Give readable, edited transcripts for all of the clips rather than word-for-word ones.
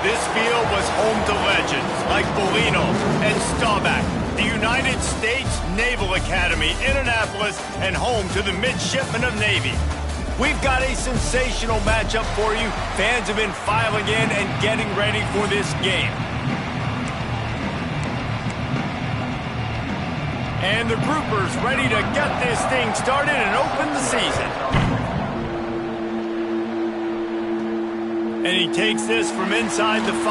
This field was home to legends like Bolino and Staubach, the United States Naval Academy in Annapolis, and home to the Midshipmen of Navy. We've got a sensational matchup for you. Fans have been filing in and getting ready for this game. And the groupers ready to get this thing started and open the season. And he takes this from inside the 5.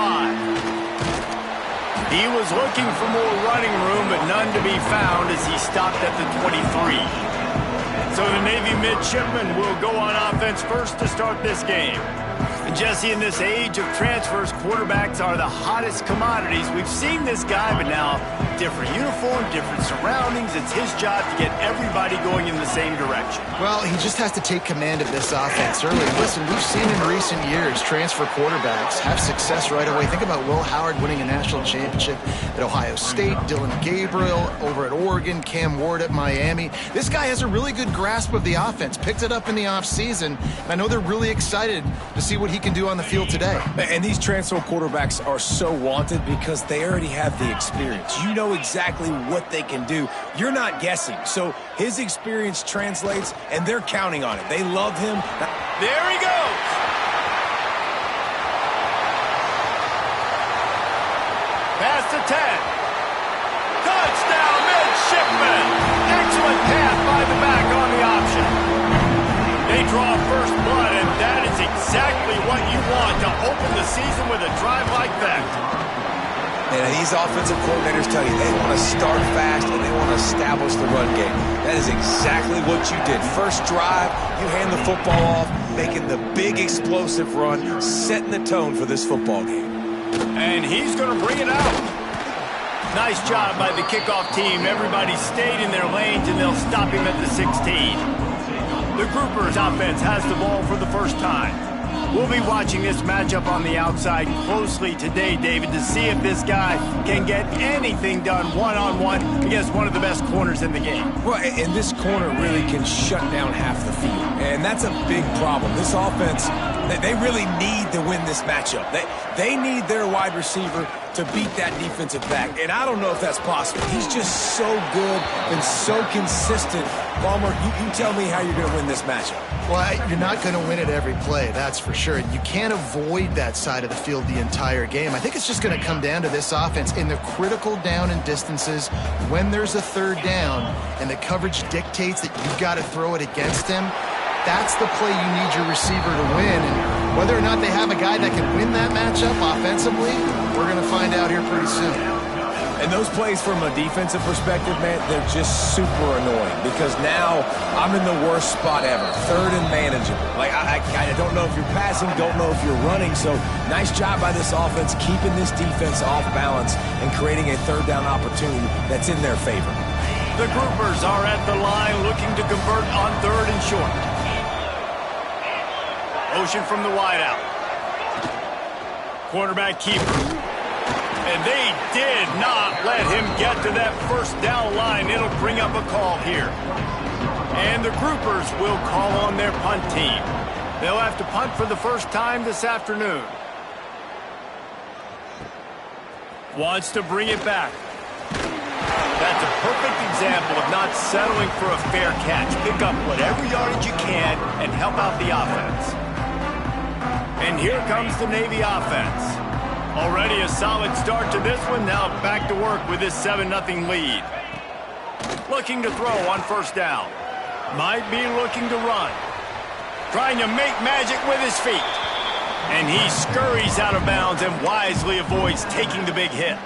He was looking for more running room, but none to be found as he stopped at the 23. So the Navy midshipmen will go on offense first to start this game. And Jesse, in this age of transfers, quarterbacks are the hottest commodities. We've seen this guy, but now different uniform, different surroundings. It's his job to get everybody going in the same direction. Well, he just has to take command of this offense early. Listen, we've seen in recent years transfer quarterbacks have success right away. Think about Will Howard winning a national championship at Ohio State, Dylan Gabriel over at Oregon, Cam Ward at Miami. This guy has a really good grasp of the offense, picked it up in the offseason, and I know they're really excited to see what he can do on the field today. And these transfer quarterbacks are so wanted because they already have the experience. You know exactly what they can do. You're not guessing. So his experience translates, and they're counting on it. They love him. There he goes. Pass to 10. Touchdown, midshipman. Excellent pass by the back on the option. They draw first blood, and that is exactly what you want to open the season with a drive like that. And these offensive coordinators tell you they want to start fast and they want to establish the run game. That is exactly what you did. First drive, you hand the football off, making the big explosive run, setting the tone for this football game. And he's going to bring it out. Nice job by the kickoff team. Everybody stayed in their lanes, and they'll stop him at the 16. The groupers offense has the ball for the first time. We'll be watching this matchup on the outside closely today, David, to see if this guy can get anything done one-on-one against one of the best corners in the game. Well, and this corner really can shut down half the field, and that's a big problem. This offense, they really need to win this matchup. They need their wide receiver to beat that defensive back, and I don't know if that's possible. He's just so good and so consistent. Palmer, you tell me how you're going to win this matchup. Well, you're not going to win it every play, that's for sure. You can't avoid that side of the field the entire game. I think it's just going to come down to this offense in the critical down and distances when there's a third down and the coverage dictates that you've got to throw it against him. That's the play you need your receiver to win. And whether or not they have a guy that can win that matchup offensively, we're going to find out here pretty soon. And those plays from a defensive perspective, man, they're just super annoying because now I'm in the worst spot ever. Third and manageable. Like, I don't know if you're passing, don't know if you're running. So nice job by this offense keeping this defense off balance and creating a third down opportunity that's in their favor. The groupers are at the line looking to convert on third and short. Motion from the wideout. Quarterback keeper. And they did not let him get to that first down line. It'll bring up a call here. And the groupers will call on their punt team. They'll have to punt for the first time this afternoon. Wants to bring it back. That's a perfect example of not settling for a fair catch. Pick up whatever yardage you can and help out the offense. And here comes the Navy offense. Already a solid start to this one. Now back to work with this 7-0 lead. Looking to throw on first down. Might be looking to run. Trying to make magic with his feet. And he scurries out of bounds and wisely avoids taking the big hit.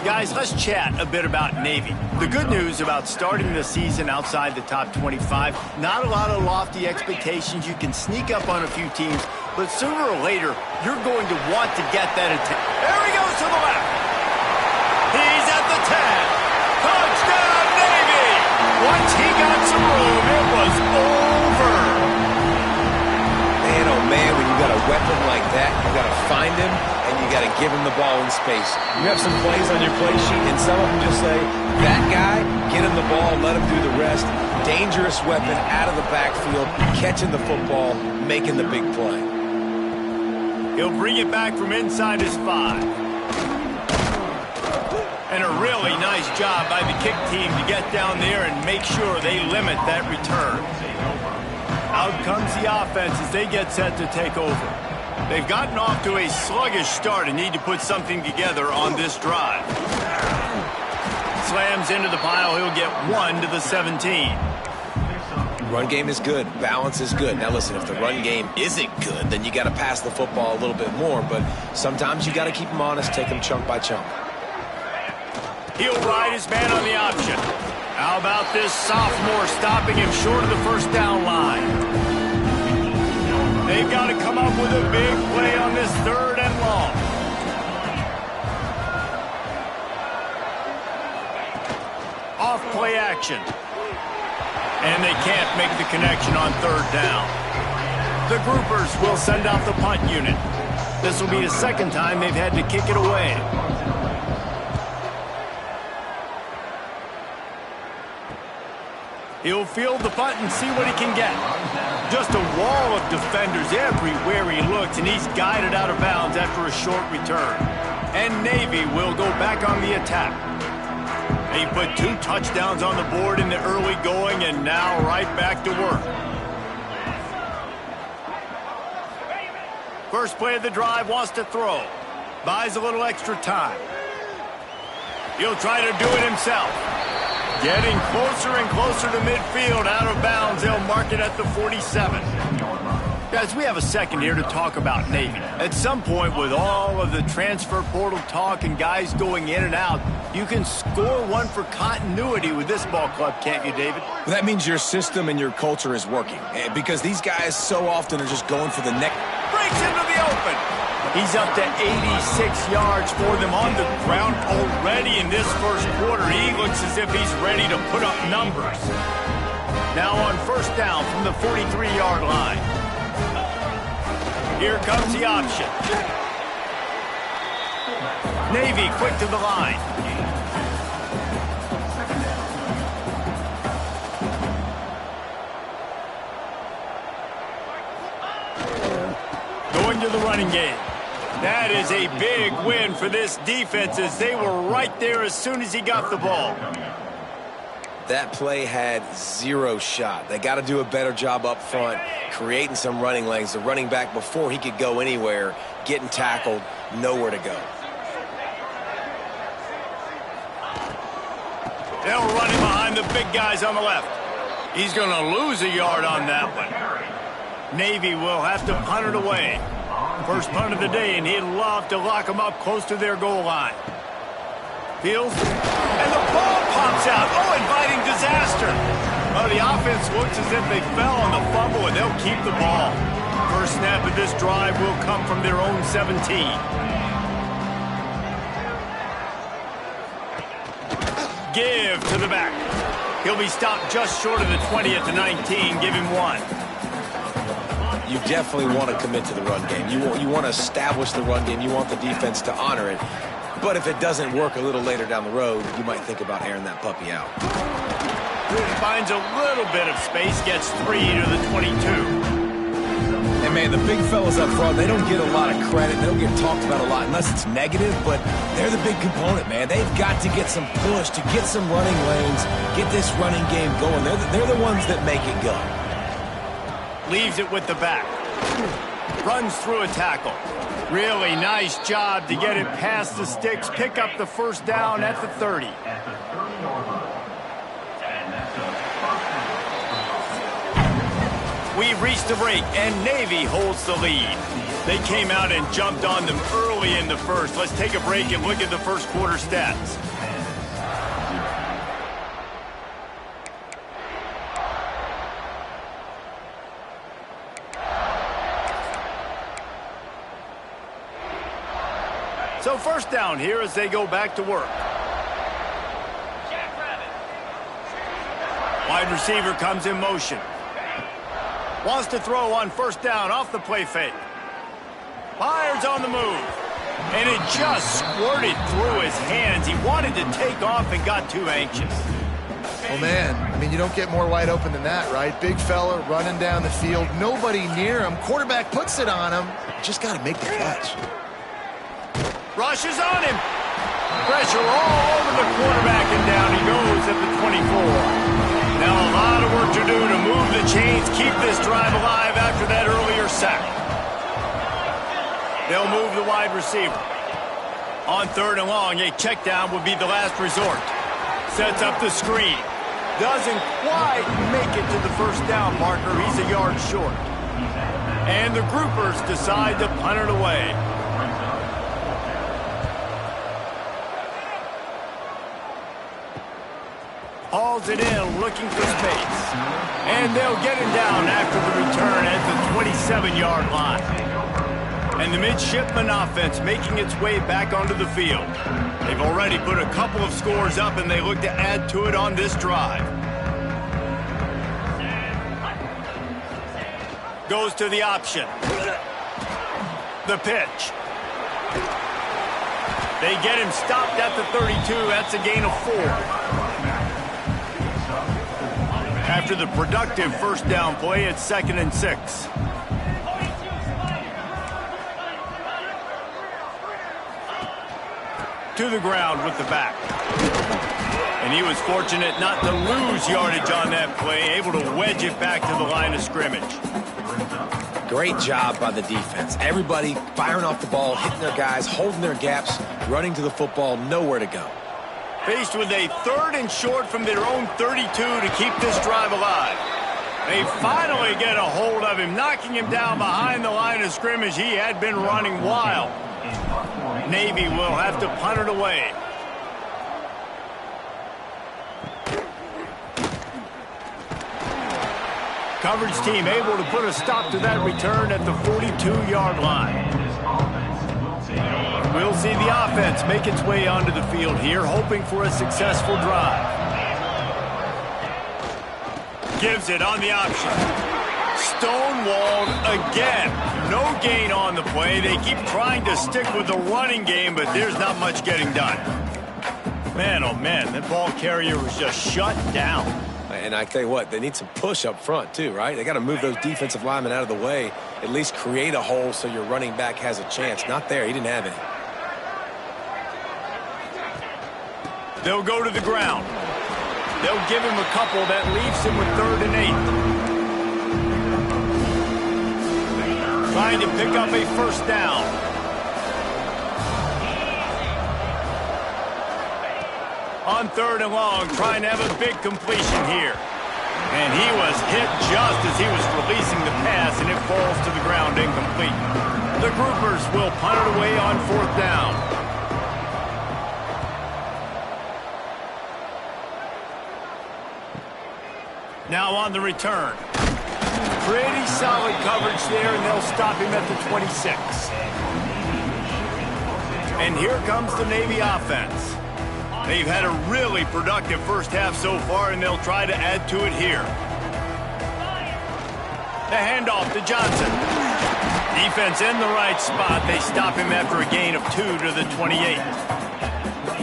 Guys, let's chat a bit about Navy. The good news about starting the season outside the top 25, not a lot of lofty expectations. You can sneak up on a few teams, but sooner or later, you're going to want to get that attention. There he goes to the left. He's at the 10. Touchdown, Navy! Once he got some room, it was over. Man, oh man, when you got a weapon like that, you got to find him, and you got to give him the ball in space. You have some plays on your play sheet, and some of them just say, that guy, get him the ball, let him do the rest. Dangerous weapon out of the backfield, catching the football, making the big play. He'll bring it back from inside his 5. And a really nice job by the kick team to get down there and make sure they limit that return. Out comes the offense as they get set to take over. They've gotten off to a sluggish start and need to put something together on this drive. Slams into the pile. He'll get 1 to the 17. Run game is good. Balance is good. Now listen, if the run game isn't good, then you got to pass the football a little bit more. But sometimes you got to keep them honest, take them chunk by chunk. He'll ride his man on the option. How about this sophomore stopping him short of the first down line? They've got to come up with a big play on this 3rd and long. Off play action. And they can't make the connection on 3rd down. The groupers will send out the punt unit. This will be the 2nd time they've had to kick it away. He'll field the punt and see what he can get. Just a wall of defenders everywhere he looks, and he's guided out of bounds after a short return. And Navy will go back on the attack. They put 2 touchdowns on the board in the early going, and now right back to work. First play of the drive, wants to throw. Buys a little extra time. He'll try to do it himself. Getting closer and closer to midfield, out of bounds. They'll mark it at the 47. Guys, we have a second here to talk about Navy. At some point, with all of the transfer portal talk and guys going in and out, you can score one for continuity with this ball club, can't you, David? Well, that means your system and your culture is working. Because these guys so often are just going for the neck. Breaks into the open. He's up to 86 yards for them on the ground already in this first quarter. He looks as if he's ready to put up numbers. Now on first down from the 43-yard line. Here comes the option. Navy quick to the line. Going to the running game. That is a big win for this defense as they were right there as soon as he got the ball. That play had 0 shot. They got to do a better job up front, creating some running lanes. The running back, before he could go anywhere, getting tackled, nowhere to go. They'll run him behind the big guys on the left. He's going to lose a yard on that one. Navy will have to punt it away. First punt of the day, and he'd love to lock them up close to their goal line. Fields, and the ball pops out. Oh, inviting disaster. Oh, the offense looks as if they fell on the fumble, and they'll keep the ball. First snap of this drive will come from their own 17. Give to the back. He'll be stopped just short of the 20 at the 19. Give him 1. You definitely want to commit to the run game. You want to establish the run game. You want the defense to honor it. But if it doesn't work a little later down the road, you might think about airing that puppy out. Finds a little bit of space, gets 3 to the 22. And man, the big fellas up front, they don't get a lot of credit. They don't get talked about a lot unless it's negative, but they're the big component, man. They've got to get some push, to get some running lanes, get this running game going. They're the ones that make it go. Leaves it with the back. Runs through a tackle. Really nice job to get it past the sticks. Pick up the first down at the 30. We've reached the break, and Navy holds the lead. They came out and jumped on them early in the first. Let's take a break and look at the first quarter stats. So first down here as they go back to work. Wide receiver comes in motion. Wants to throw on first down off the play fake. Fires on the move. And it just squirted through his hands. He wanted to take off and got too anxious. Well, man, I mean, you don't get more wide open than that, right? Big fella running down the field, nobody near him. Quarterback puts it on him. Just got to make the catch. Rushes on him. Pressure all over the quarterback, and down he goes at the 24. Now a lot of work to do to move the chains, keep this drive alive after that earlier sack. They'll move the wide receiver. On 3rd and long, a check down would be the last resort. Sets up the screen. Doesn't quite make it to the first down marker. He's a yard short. And the groupers decide to punt it away. Hauls it in, looking for space. And they'll get him down after the return at the 27-yard line. And the midshipman offense making its way back onto the field. They've already put a couple of scores up, and they look to add to it on this drive. Goes to the option. The pitch. They get him stopped at the 32. That's a gain of 4. After the productive first down play, it's 2nd and 6. To the ground with the back. And he was fortunate not to lose yardage on that play, able to wedge it back to the line of scrimmage. Great job by the defense. Everybody firing off the ball, hitting their guys, holding their gaps, running to the football, nowhere to go. Faced with a 3rd and short from their own 32 to keep this drive alive. They finally get a hold of him, knocking him down behind the line of scrimmage. He had been running wild. Navy will have to punt it away. Coverage team able to put a stop to that return at the 42-yard line. We'll see the offense make its way onto the field here, hoping for a successful drive. Gives it on the option. Stonewalled again. No gain on the play. They keep trying to stick with the running game, but there's not much getting done. Man, oh man, that ball carrier was just shut down. And I tell you what, they need some push up front too, right? They got to move those defensive linemen out of the way, at least create a hole so your running back has a chance. Not there. He didn't have any. They'll go to the ground. They'll give him a couple. That leaves him with 3rd and 8. Trying to pick up a first down. On 3rd and long, trying to have a big completion here. And he was hit just as he was releasing the pass, and it falls to the ground incomplete. The groupers will punt it away on 4th down. Now on the return. Pretty solid coverage there, and they'll stop him at the 26. And here comes the Navy offense. They've had a really productive first half so far, and they'll try to add to it here. The handoff to Johnson. Defense in the right spot. They stop him after a gain of 2 to the 28.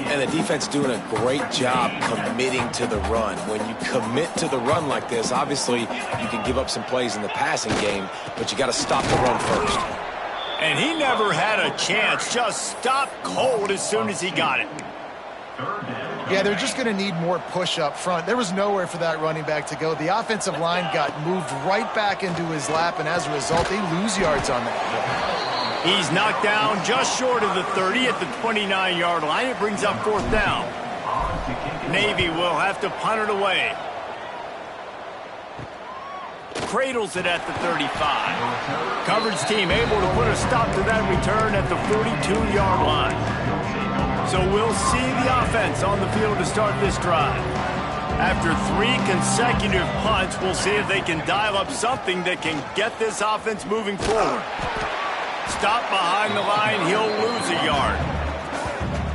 And the defense doing a great job committing to the run. When you commit to the run like this, obviously you can give up some plays in the passing game, but you got to stop the run first. And he never had a chance. Just stopped cold as soon as he got it. Yeah, they're just going to need more push up front. There was nowhere for that running back to go. The offensive line got moved right back into his lap, and as a result, they lose yards on that play. He's knocked down just short of the 30 at the 29-yard line. It brings up 4th down. Navy will have to punt it away. Cradles it at the 35. Coverage team able to put a stop to that return at the 42-yard line. So we'll see the offense on the field to start this drive. After 3 consecutive punts, we'll see if they can dial up something that can get this offense moving forward. Stop behind the line, he'll lose a yard.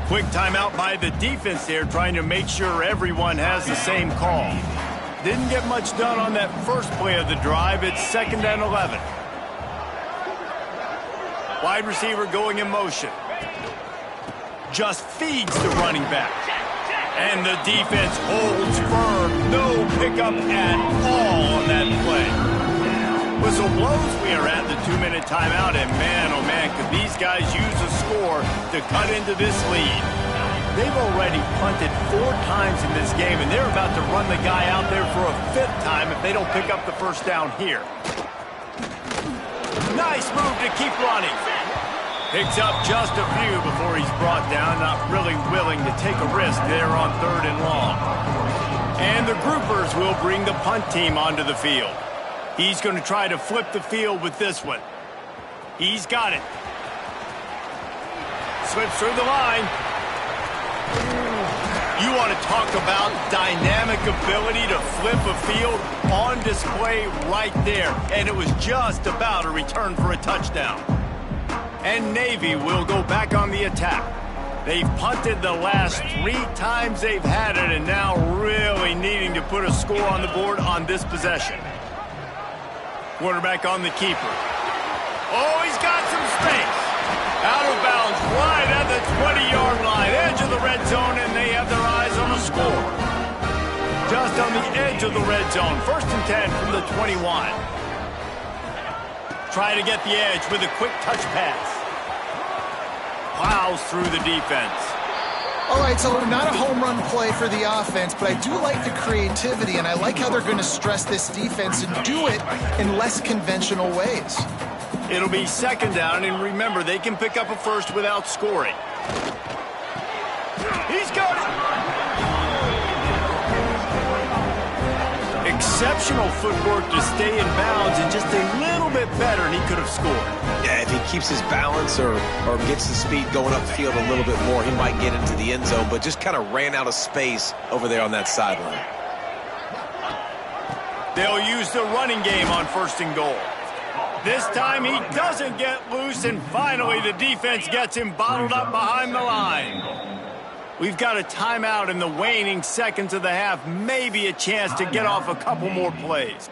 Quick timeout by the defense there, trying to make sure everyone has the same call. Didn't get much done on that first play of the drive. It's 2nd and 11. Wide receiver going in motion. Just feeds the running back. And the defense holds firm. No pickup at all on that play. Whistle blows. We are at the 2-minute timeout. And man, oh man, could these guys use a score to cut into this lead. They've already punted 4 times in this game, and they're about to run the guy out there for a 5th time if they don't pick up the first down here. Nice move to keep running. Picks up just a few before he's brought down, not really willing to take a risk there on 3rd and long. And the groupers will bring the punt team onto the field. He's going to try to flip the field with this one. He's got it. Slips through the line. You want to talk about dynamic ability to flip a field on display right there. And it was just about a return for a touchdown. And Navy will go back on the attack. They've punted the last 3 times they've had it, and now really needing to put a score on the board on this possession. Quarterback on the keeper. Oh, he's got some space. Out of bounds, right at the 20-yard line, edge of the red zone, and they have their eyes on a score. Just on the edge of the red zone, 1st and 10 from the 21. Try to get the edge with a quick touch pass. Plows through the defense. All right, so not a home run play for the offense, but I do like the creativity, and I like how they're going to stress this defense and do it in less conventional ways. It'll be 2nd down, and remember, they can pick up a first without scoring. He's got it! Exceptional footwork to stay in bounds, and just a little bit better, and he could have scored. Yeah, if he keeps his balance or gets the speed going up the field a little bit more, he might get into the end zone, but just kind of ran out of space over there on that sideline. They'll use the running game on 1st and goal. This time he doesn't get loose, and finally the defense gets him bottled up behind the line. We've got a timeout in the waning seconds of the half, maybe a chance to get off a couple more plays.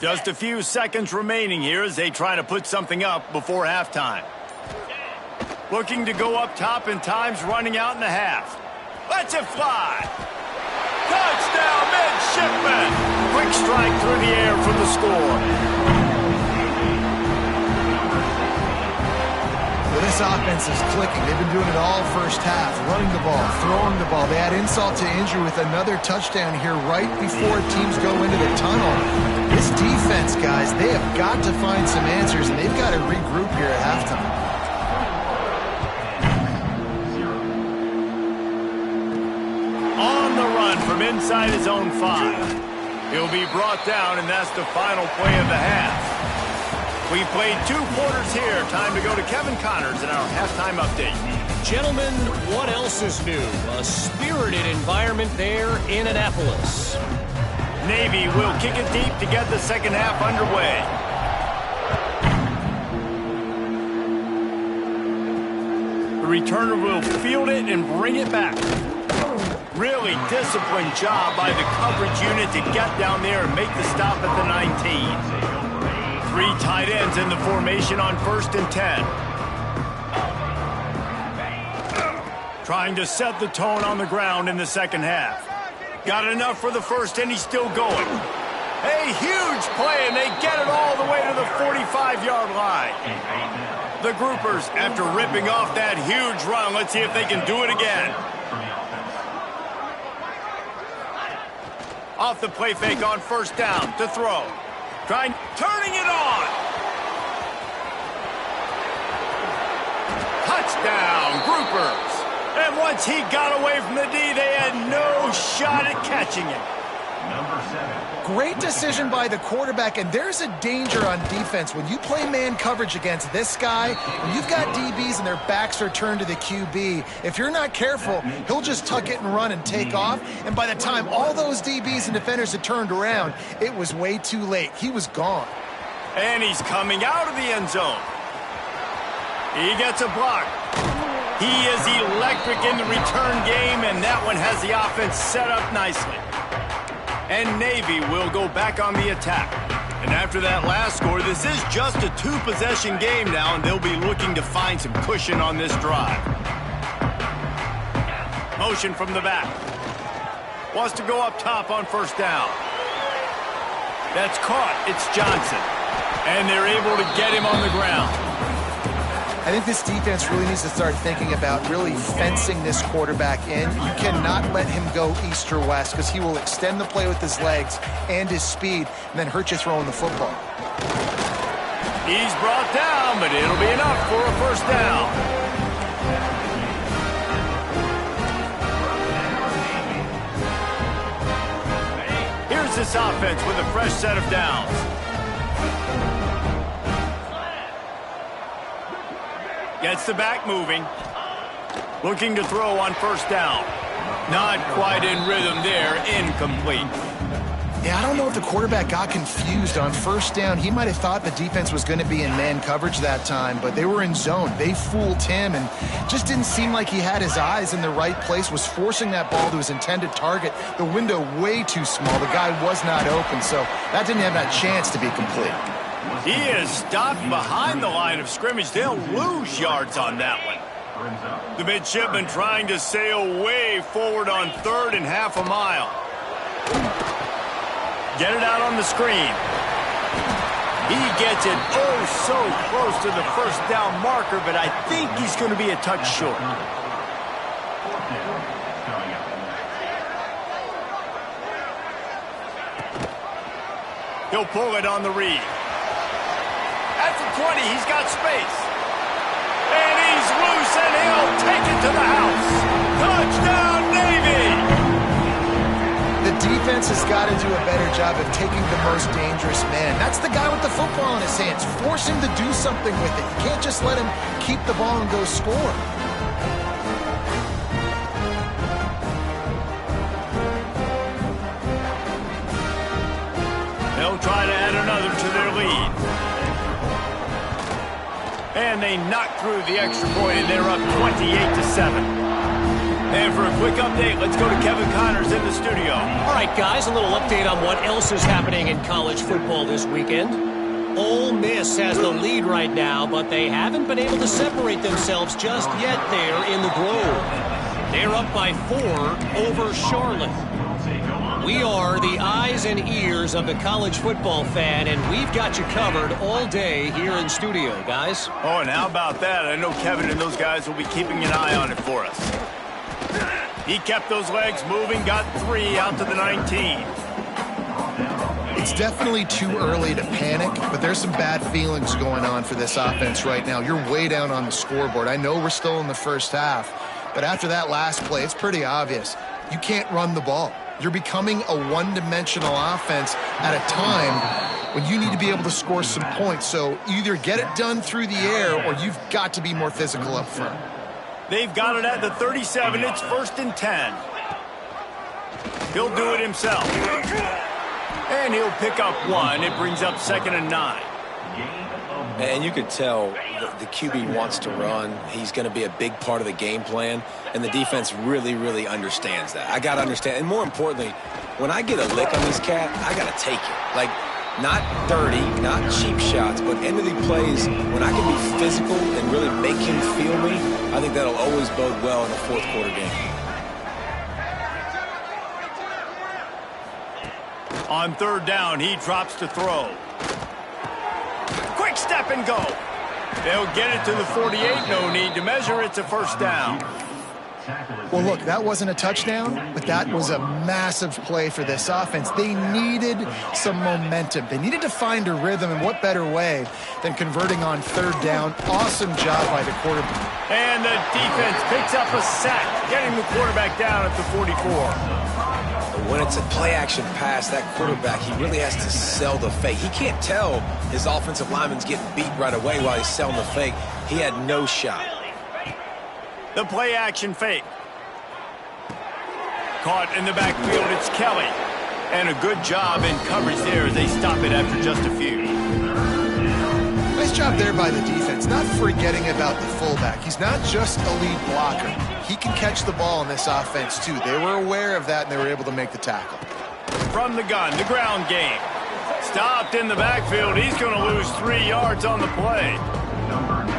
Just a few seconds remaining here as they try to put something up before halftime. Looking to go up top, and time's running out in the half. Lets it fly. Touchdown, midshipman. Quick strike through the air for the score. Well, this offense is clicking. They've been doing it all first half, running the ball, throwing the ball. They add insult to injury with another touchdown here right before teams go into the tunnel. This defense, guys, they have got to find some answers, and they've got to regroup here at halftime. On the run from inside his own 5. He'll be brought down, and that's the final play of the half. We've played 2 quarters here. Time to go to Kevin Connors in our halftime update. Gentlemen, what else is new? A spirited environment there in Annapolis. Navy will kick it deep to get the second half underway. The returner will field it and bring it back. Really disciplined job by the coverage unit to get down there and make the stop at the 19. 3 tight ends in the formation on 1st and 10. Trying to set the tone on the ground in the second half. Got enough for the first, and he's still going. A huge play, and they get it all the way to the 45-yard line. The groupers, after ripping off that huge run, let's see if they can do it again. Off the play fake on 1st down to throw. Turning it on. Touchdown, groupers. And once he got away from the D, they had no shot at catching him. Great decision by the quarterback, and there's a danger on defense. When you play man coverage against this guy, when you've got DBs and their backs are turned to the QB, if you're not careful, he'll just tuck it and run and take off, and by the time all those DBs and defenders had turned around, it was way too late. He was gone. And he's coming out of the end zone. He gets a block. He is electric in the return game, and that one has the offense set up nicely. And Navy will go back on the attack. And after that last score, this is just a two-possession game now, and they'll be looking to find some cushion on this drive. Motion from the back. Wants to go up top on first down. That's caught. It's Johnson. And they're able to get him on the ground. I think this defense really needs to start thinking about really fencing this quarterback in. You cannot let him go east or west because he will extend the play with his legs and his speed and then hurt you throwing the football. He's brought down, but it'll be enough for a first down. Here's this offense with a fresh set of downs. Gets the back moving. Looking to throw on first down. Not quite in rhythm there. Incomplete. Yeah, I don't know if the quarterback got confused on first down. He might have thought the defense was going to be in man coverage that time, but they were in zone. They fooled him and just didn't seem like he had his eyes in the right place, was forcing that ball to his intended target. The window way too small. The guy was not open, so that didn't have that chance to be complete. He is stopped behind the line of scrimmage. They'll lose yards on that one. The midshipman trying to sail way forward on third and half a mile. Get it out on the screen. He gets it oh so close to the first down marker, but I think he's going to be a touch short. He'll pull it on the read. At the 20, he's got space. And he's loose, and he'll take it to the house. Touchdown, Navy! The defense has got to do a better job of taking the most dangerous man. That's the guy with the football in his hands. Force him to do something with it. You can't just let him keep the ball and go score. They'll try to add another to their lead. And they knock through the extra point, and they're up 28-7. And for a quick update, let's go to Kevin Connors in the studio. All right, guys, a little update on what else is happening in college football this weekend. Ole Miss has the lead right now, but they haven't been able to separate themselves just yet there in the Grove. They're up by 4 over Charlotte. We are the eyes and ears of the college football fan, and we've got you covered all day here in studio, guys. Oh, and how about that? I know Kevin and those guys will be keeping an eye on it for us. He kept those legs moving, got 3 out to the 19. It's definitely too early to panic, but there's some bad feelings going on for this offense right now. You're way down on the scoreboard. I know we're still in the first half, but after that last play, it's pretty obvious. You can't run the ball. You're becoming a one-dimensional offense at a time when you need to be able to score some points. So either get it done through the air or you've got to be more physical up front. They've got it at the 37. It's 1st and 10. He'll do it himself. And he'll pick up 1. It brings up 2nd and 9. And you could tell the QB wants to run. He's going to be a big part of the game plan. And the defense really, really understands that. I got to understand. And more importantly, when I get a lick on this cat, I got to take it. Like, not dirty, not cheap shots, but end of the plays, when I can be physical and really make him feel me, I think that'll always bode well in the fourth quarter game. On 3rd down, he drops to throw. Quick step and go. They'll get it to the 48. No need to measure. It's a first down. Well, look, that wasn't a touchdown, but that was a massive play for this offense. They needed some momentum. They needed to find a rhythm, and what better way than converting on 3rd down. Awesome job by the quarterback. And the defense picks up a sack, getting the quarterback down at the 44. When it's a play-action pass, that quarterback, he really has to sell the fake. He can't tell his offensive lineman's getting beat right away while he's selling the fake. He had no shot. The play-action fake. Caught in the backfield, it's Kelly. And a good job in coverage there as they stop it after just a few. Nice Nice job there by the defense, not forgetting about the fullback. He's not just a lead blocker. He can catch the ball in this offense, too. They were aware of that, and they were able to make the tackle. From the gun, the ground game. Stopped in the backfield. He's going to lose 3 yards on the play.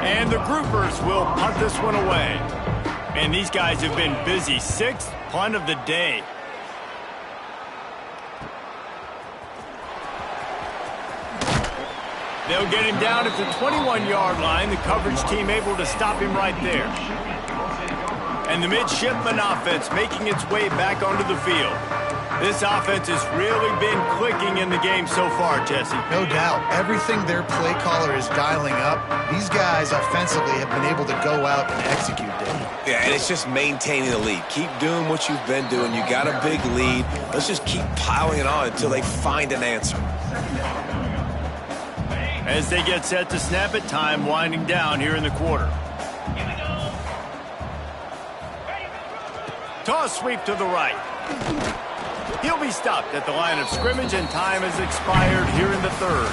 And the groupers will punt this one away. And these guys have been busy. 6th punt of the day. They'll get him down at the 21-yard line. The coverage team able to stop him right there. And the midshipman offense making its way back onto the field. This offense has really been clicking in the game so far, Jesse. No doubt. Everything their play caller is dialing up, these guys offensively have been able to go out and execute, Dave. Yeah, and it's just maintaining the lead. Keep doing what you've been doing. You got a big lead. Let's just keep piling it on until they find an answer. As they get set to snap it, time winding down here in the quarter. Toss sweep to the right. He'll be stopped at the line of scrimmage, and time has expired here in the 3rd.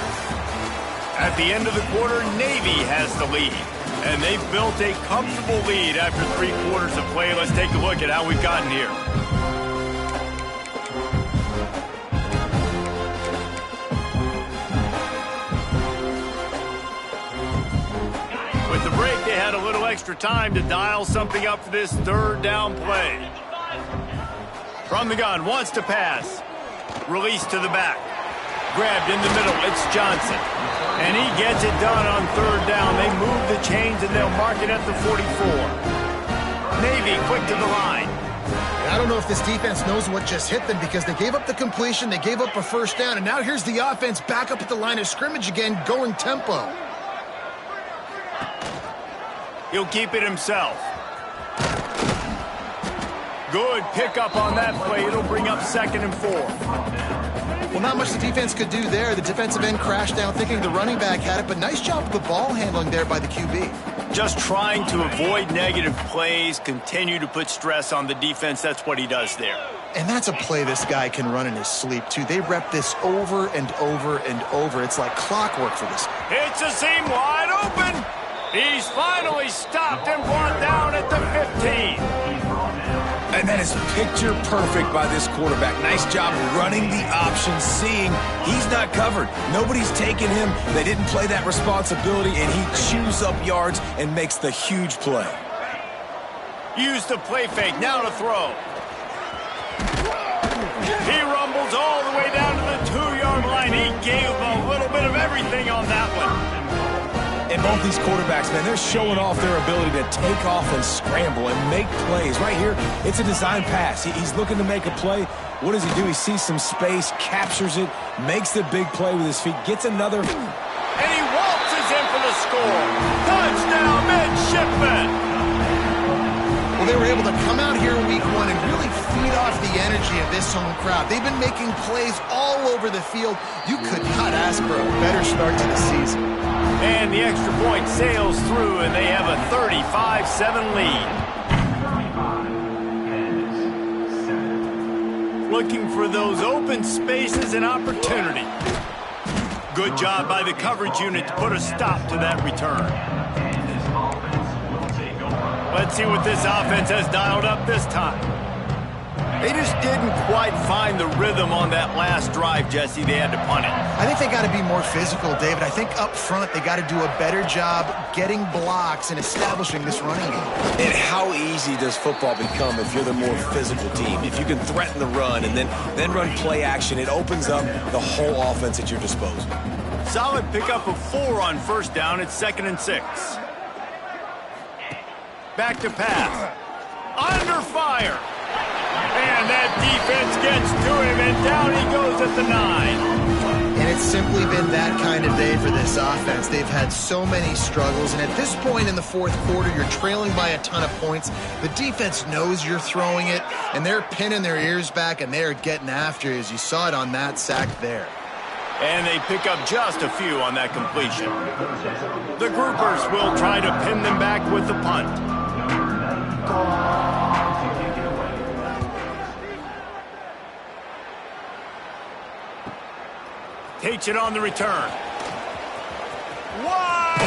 At the end of the quarter, Navy has the lead. And they've built a comfortable lead after 3 quarters of play. Let's take a look at how we've gotten here. With the break, they had a little extra time to dial something up for this 3rd down play. From the gun, wants to pass. Release to the back. Grabbed in the middle, it's Johnson. And he gets it done on 3rd down. They move the chains and they'll mark it at the 44. Navy quick to the line. I don't know if this defense knows what just hit them because they gave up the completion, they gave up a 1st down, and now here's the offense back up at the line of scrimmage again, going tempo. He'll keep it himself. Good pickup on that play. It'll bring up 2nd and 4. Well, not much the defense could do there. The defensive end crashed down thinking the running back had it, but nice job with the ball handling there by the QB. Just trying to avoid negative plays, continue to put stress on the defense. That's what he does there. And that's a play this guy can run in his sleep, too. They rep this over and over and over. It's like clockwork for this. It's a seam wide open. He's finally stopped and brought down at the 15. And that is picture perfect by this quarterback. Nice job running the option, seeing he's not covered. Nobody's taking him. They didn't play that responsibility, and he chews up yards and makes the huge play. Use the play fake. Now to throw. He rumbles all the way down to the 2-yard line. He gave a little bit of everything on that one. And both these quarterbacks, man, they're showing off their ability to take off and scramble and make plays. Right here, it's a design pass. He's looking to make a play. What does he do? He sees some space, captures it, makes the big play with his feet, gets another. And he waltzes in for the score. Touchdown, midshipman. Well, they were able to come out here in week 1 and really feed off the energy of this home crowd. They've been making plays all over the field. You could not ask for a better start to the season. And the extra point sails through, and they have a 35-7 lead. Looking for those open spaces and opportunity. Good job by the coverage unit to put a stop to that return. Let's see what this offense has dialed up this time. They just didn't quite find the rhythm on that last drive, Jesse. They had to punt it. I think they got to be more physical, David. I think up front they got to do a better job getting blocks and establishing this running game. And how easy does football become if you're the more physical team? If you can threaten the run and then run play action, it opens up the whole offense at your disposal. Solid pickup of 4 on 1st down. It's 2nd and 6. Back to pass. Under fire. And that defense gets to him, and down he goes at the 9. And it's simply been that kind of day for this offense. They've had so many struggles, and at this point in the 4th quarter, you're trailing by a ton of points. The defense knows you're throwing it, and they're pinning their ears back, and they're getting after you, as you saw it on that sack there. And they pick up just a few on that completion. The groupers will try to pin them back with the punt. Takes it on the return. Wide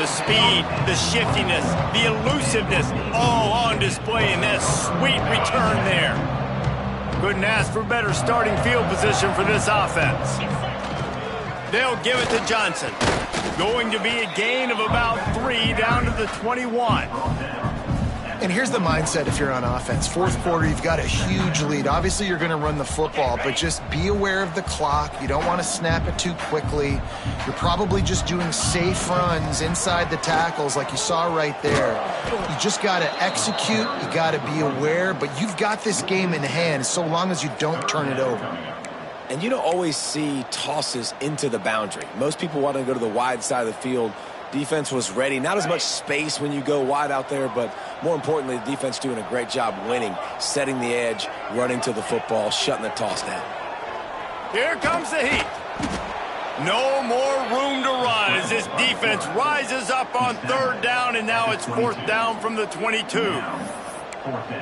The speed, the shiftiness, the elusiveness, all on display in that sweet return there. Couldn't ask for better starting field position for this offense. They'll give it to Johnson. Going to be a gain of about 3 down to the 21. And here's the mindset if you're on offense. Fourth quarter, you've got a huge lead. Obviously, you're going to run the football, but just be aware of the clock. You don't want to snap it too quickly. You're probably just doing safe runs inside the tackles like you saw right there. You just got to execute. You got to be aware, but you've got this game in hand so long as you don't turn it over. And you don't always see tosses into the boundary. Most people want to go to the wide side of the field. Defense was ready. Not as much space when you go wide out there, but more importantly, the defense doing a great job winning, setting the edge, running to the football, shutting the toss down. Here comes the heat. No more room to run as this defense rises up on 3rd down, and now it's 4th down from the 22.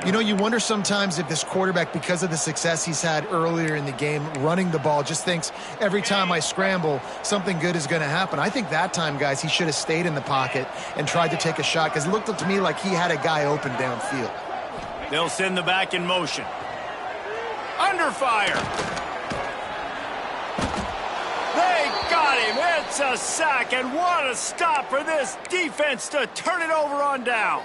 You know, you wonder sometimes if this quarterback, because of the success he's had earlier in the game, running the ball, just thinks every time I scramble, something good is going to happen. I think that time, guys, he should have stayed in the pocket and tried to take a shot because it looked to me like he had a guy open downfield. They'll send the back in motion. Under fire. They got him. It's a sack, and what a stop for this defense to turn it over on downs.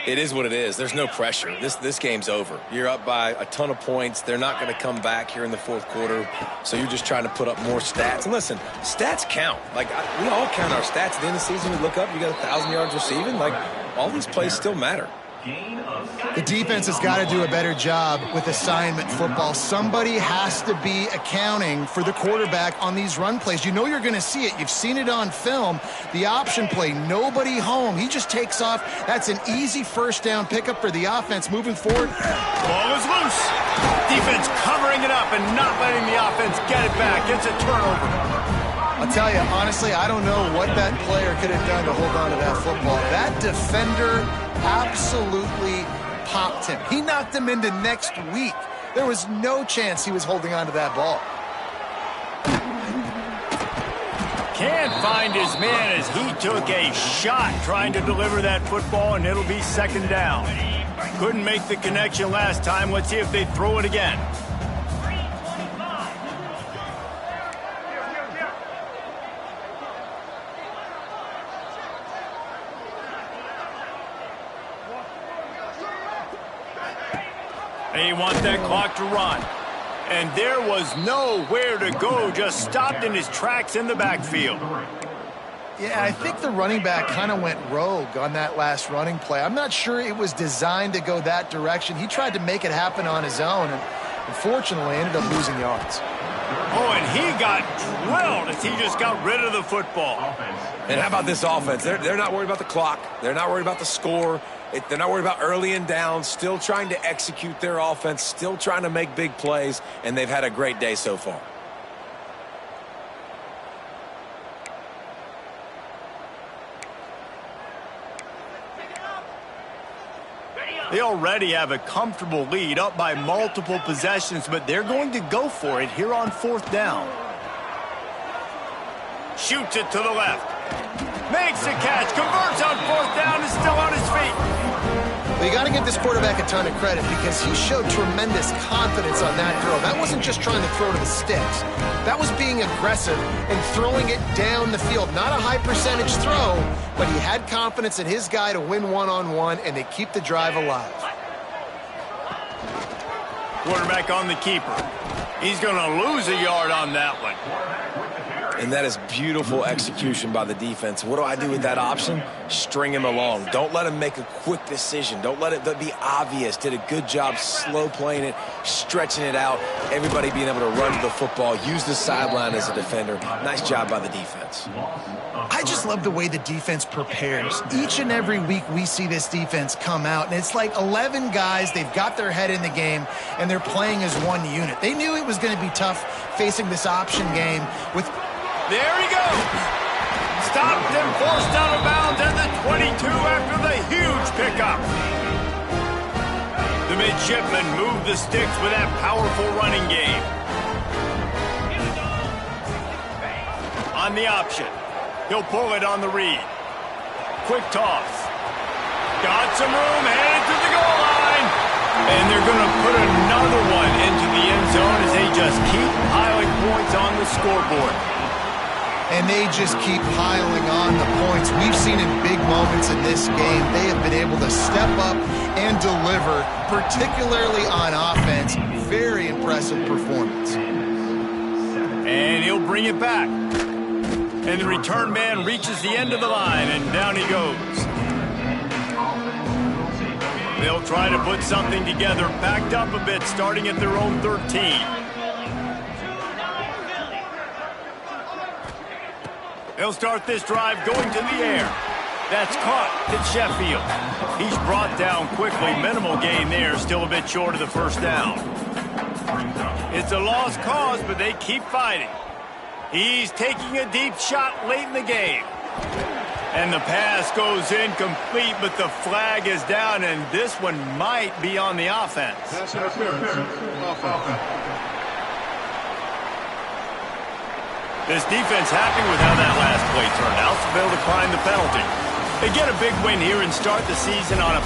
It is what it is. There's no pressure. This game's over. You're up by a ton of points. They're not going to come back here in the 4th quarter, so you're just trying to put up more stats. And listen, stats count. Like, we all count our stats. At the end of the season, we look up, you got 1,000 yards receiving. Like, all these plays still matter. The defense has got to do a better job with assignment football. Somebody has to be accounting for the quarterback on these run plays. You know you're going to see it. You've seen it on film. The option play, nobody home. He just takes off. That's an easy 1st down pickup for the offense moving forward. Ball is loose. Defense covering it up and not letting the offense get it back. It's a turnover. I'll tell you, honestly, I don't know what that player could have done to hold on to that football. That defender absolutely popped him. He knocked him into next week. There was no chance he was holding on to that ball. Can't find his man as he took a shot trying to deliver that football, and it'll be 2nd down. Couldn't make the connection last time. Let's see if they throw it again. They want that clock to run. And there was nowhere to go, just stopped in his tracks in the backfield. Yeah, I think the running back kind of went rogue on that last running play. I'm not sure it was designed to go that direction. He tried to make it happen on his own, and unfortunately ended up losing yards. Oh, and he got drilled as he just got rid of the football. And how about this offense? They're not worried about the clock. They're not worried about the score. They're not worried about early and down. Still trying to execute their offense. Still trying to make big plays. And they've had a great day so far. They already have a comfortable lead, up by multiple possessions, but they're going to go for it here on 4th down. Shoots it to the left. Makes a catch, converts on 4th down, is still on his feet. Well, you got to give this quarterback a ton of credit because he showed tremendous confidence on that throw. That wasn't just trying to throw to the sticks. That was being aggressive and throwing it down the field. Not a high percentage throw, but he had confidence in his guy to win one-on-one, and they keep the drive alive. Quarterback on the keeper. He's going to lose a yard on that one. And that is beautiful execution by the defense. What do I do with that option? String him along. Don't let him make a quick decision. Don't let it be obvious. Did a good job slow playing it, stretching it out. Everybody being able to run to the football, use the sideline as a defender. Nice job by the defense. I just love the way the defense prepares. Each and every week we see this defense come out, and it's like 11 guys. They've got their head in the game, and they're playing as one unit. They knew it was going to be tough facing this option game with... There he goes. Stopped and forced out of bounds at the 22 after the huge pickup. The midshipmen move the sticks with that powerful running game. On the option. He'll pull it on the read. quick toss. Got some room, headed to the goal line. And they're going to put another one into the end zone as they just keep piling points on the scoreboard. And they just keep piling on the points. We've seen in big moments in this game, they have been able to step up and deliver, particularly on offense. Very impressive performance. And he'll bring it back. And the return man reaches the end of the line, and down he goes. They'll try to put something together, backed up a bit, starting at their own 13. They'll start this drive going to the air. That's caught at Sheffield. He's brought down quickly. Minimal gain there, still a bit short of the first down. It's a lost cause, but they keep fighting. He's taking a deep shot late in the game. And the pass goes incomplete, but the flag is down, and this one might be on the offense. This defense happy with how that last play turned out, so they'll decline the penalty. They get a big win here and start the season on a